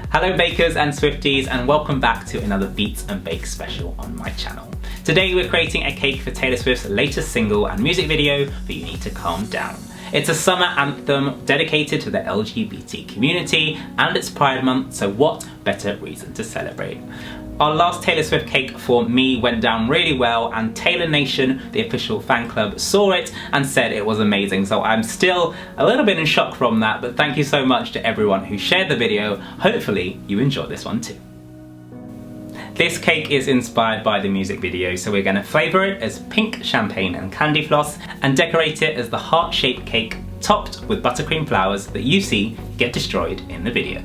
Hello bakers and Swifties, and welcome back to another Beats and Bake special on my channel. Today we're creating a cake for Taylor Swift's latest single and music video for You Need to Calm Down. It's a summer anthem dedicated to the LGBT community and it's Pride Month, so what better reason to celebrate? Our last Taylor Swift cake for me went down really well, and Taylor Nation, the official fan club, saw it and said it was amazing, so I'm still a little bit in shock from that, but thank you so much to everyone who shared the video. Hopefully you enjoy this one too. This cake is inspired by the music video, so we're going to flavour it as pink champagne and candy floss and decorate it as the heart-shaped cake topped with buttercream flowers that you see get destroyed in the video.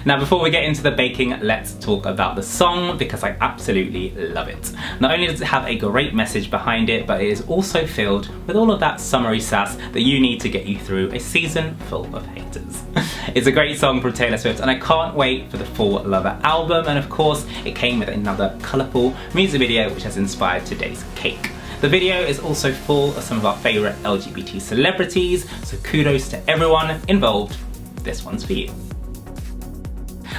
Now before we get into the baking, let's talk about the song because I absolutely love it. Not only does it have a great message behind it, but it is also filled with all of that summery sass that you need to get you through a season full of haters. It's a great song from Taylor Swift and I can't wait for the full Lover album, and of course it came with another colourful music video which has inspired today's cake. The video is also full of some of our favourite LGBT celebrities, so kudos to everyone involved. This one's for you.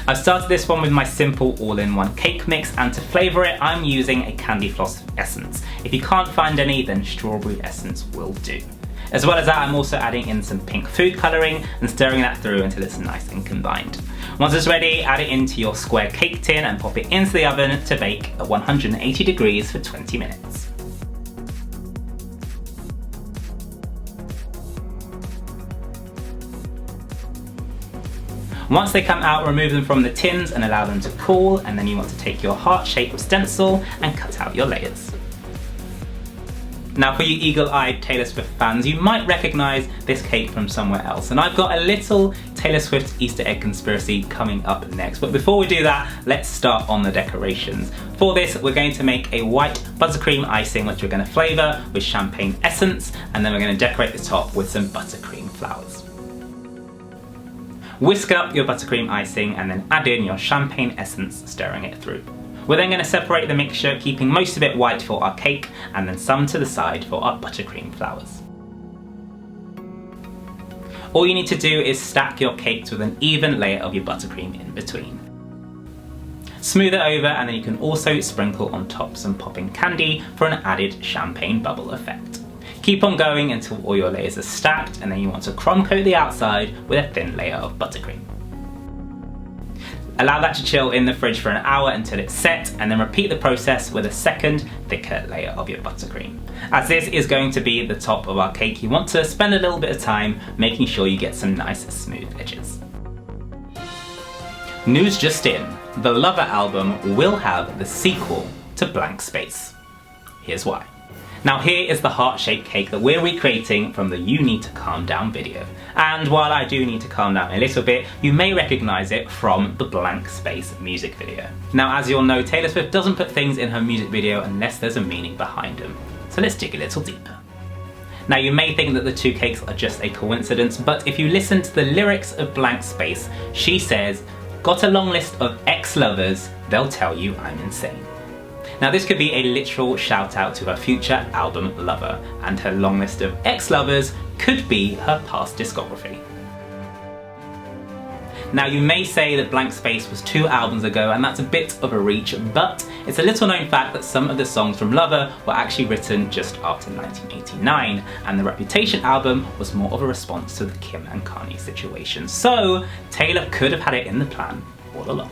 I've started this one with my simple all-in-one cake mix, and to flavour it I'm using a candy floss essence. If you can't find any, then strawberry essence will do. As well as that, I'm also adding in some pink food colouring and stirring that through until it's nice and combined. Once it's ready, add it into your square cake tin and pop it into the oven to bake at 180 degrees for 20 minutes. Once they come out, remove them from the tins and allow them to cool, and then you want to take your heart-shaped stencil and cut out your layers. Now for you eagle-eyed Taylor Swift fans, you might recognise this cake from somewhere else, and I've got a little Taylor Swift Easter egg conspiracy coming up next. But before we do that, let's start on the decorations. For this, we're going to make a white buttercream icing which we're going to flavour with champagne essence, and then we're going to decorate the top with some buttercream flowers. Whisk up your buttercream icing and then add in your champagne essence, stirring it through. We're then going to separate the mixture, keeping most of it white for our cake and then some to the side for our buttercream flowers. All you need to do is stack your cakes with an even layer of your buttercream in between. Smooth it over, and then you can also sprinkle on top some popping candy for an added champagne bubble effect. Keep on going until all your layers are stacked, and then you want to crumb coat the outside with a thin layer of buttercream. Allow that to chill in the fridge for an hour until it's set, and then repeat the process with a second, thicker layer of your buttercream. As this is going to be the top of our cake, you want to spend a little bit of time making sure you get some nice smooth edges. News just in, the Lover album will have the sequel to Blank Space. Here's why. Now here is the heart-shaped cake that we're recreating from the You Need to Calm Down video. And while I do need to calm down a little bit, you may recognise it from the Blank Space music video. Now as you'll know, Taylor Swift doesn't put things in her music video unless there's a meaning behind them. So let's dig a little deeper. Now you may think that the two cakes are just a coincidence, but if you listen to the lyrics of Blank Space, she says, "Got a long list of ex-lovers, they'll tell you I'm insane." Now this could be a literal shout out to her future album Lover, and her long list of ex-lovers could be her past discography. Now you may say that Blank Space was 2 albums ago, and that's a bit of a reach, but it's a little known fact that some of the songs from Lover were actually written just after 1989, and the Reputation album was more of a response to the Kim and Kanye situation. So Taylor could have had it in the plan all along.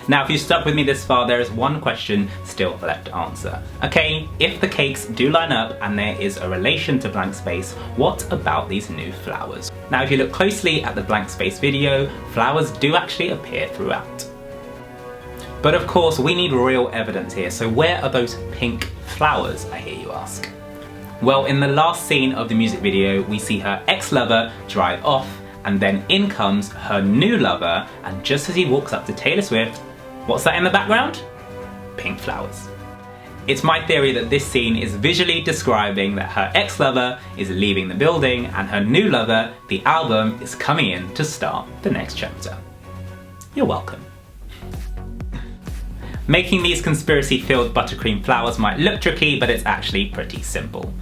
Now if you've stuck with me this far, there is one question still left to answer. Okay, if the cakes do line up and there is a relation to Blank Space, what about these new flowers? Now if you look closely at the Blank Space video, flowers do actually appear throughout. But of course we need real evidence here, so where are those pink flowers, I hear you ask? Well, in the last scene of the music video, we see her ex-lover drive off, and then in comes her new lover, and just as he walks up to Taylor Swift, what's that in the background? Pink flowers. It's my theory that this scene is visually describing that her ex-lover is leaving the building and her new lover, the album, is coming in to start the next chapter. You're welcome. Making these conspiracy-filled buttercream flowers might look tricky, but it's actually pretty simple.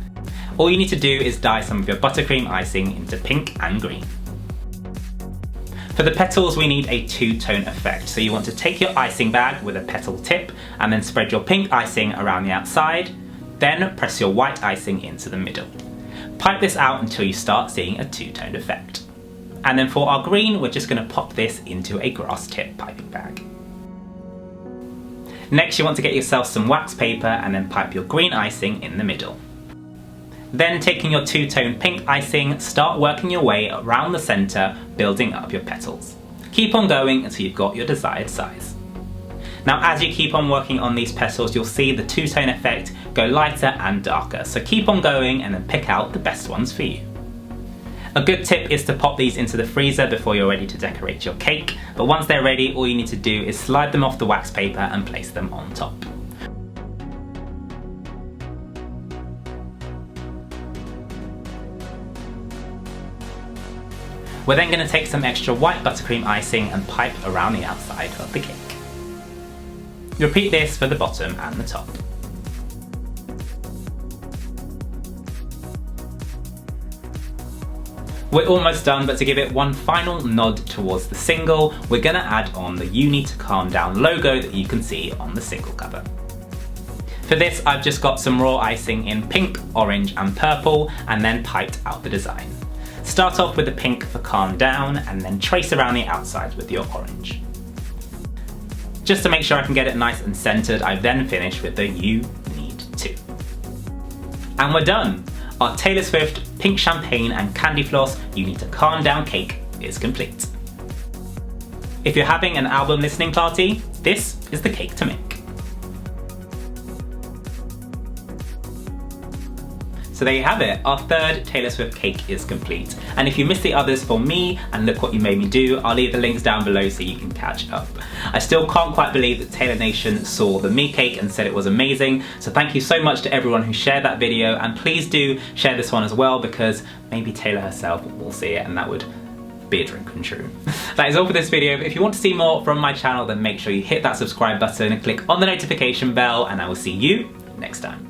All you need to do is dye some of your buttercream icing into pink and green. For the petals, we need a two-tone effect. So you want to take your icing bag with a petal tip and then spread your pink icing around the outside, then press your white icing into the middle. Pipe this out until you start seeing a two-tone effect. And then for our green, we're just going to pop this into a grass tip piping bag. Next, you want to get yourself some wax paper and then pipe your green icing in the middle. Then taking your two-tone pink icing, start working your way around the centre, building up your petals. Keep on going until you've got your desired size. Now as you keep on working on these petals, you'll see the two-tone effect go lighter and darker, so keep on going and then pick out the best ones for you. A good tip is to pop these into the freezer before you're ready to decorate your cake, but once they're ready, all you need to do is slide them off the wax paper and place them on top. We're then going to take some extra white buttercream icing and pipe around the outside of the cake. Repeat this for the bottom and the top. We're almost done, but to give it one final nod towards the single, we're going to add on the "You Need to Calm Down" logo that you can see on the single cover. For this, I've just got some raw icing in pink, orange and purple, and then piped out the design. Start off with the pink for "Calm Down" and then trace around the outsides with your orange. Just to make sure I can get it nice and centered, I've then finished with the "You Need To." And we're done! Our Taylor Swift pink champagne and candy floss "You Need to Calm Down" cake is complete. If you're having an album listening party, this is the cake to make. So there you have it, our third Taylor Swift cake is complete. And if you missed the others for me, and look what you made me do, I'll leave the links down below so you can catch up. I still can't quite believe that Taylor Nation saw the me cake and said it was amazing, so thank you so much to everyone who shared that video, and please do share this one as well, because maybe Taylor herself will see it and that would be a dream come true. That is all for this video. If you want to see more from my channel, then make sure you hit that subscribe button and click on the notification bell, and I will see you next time.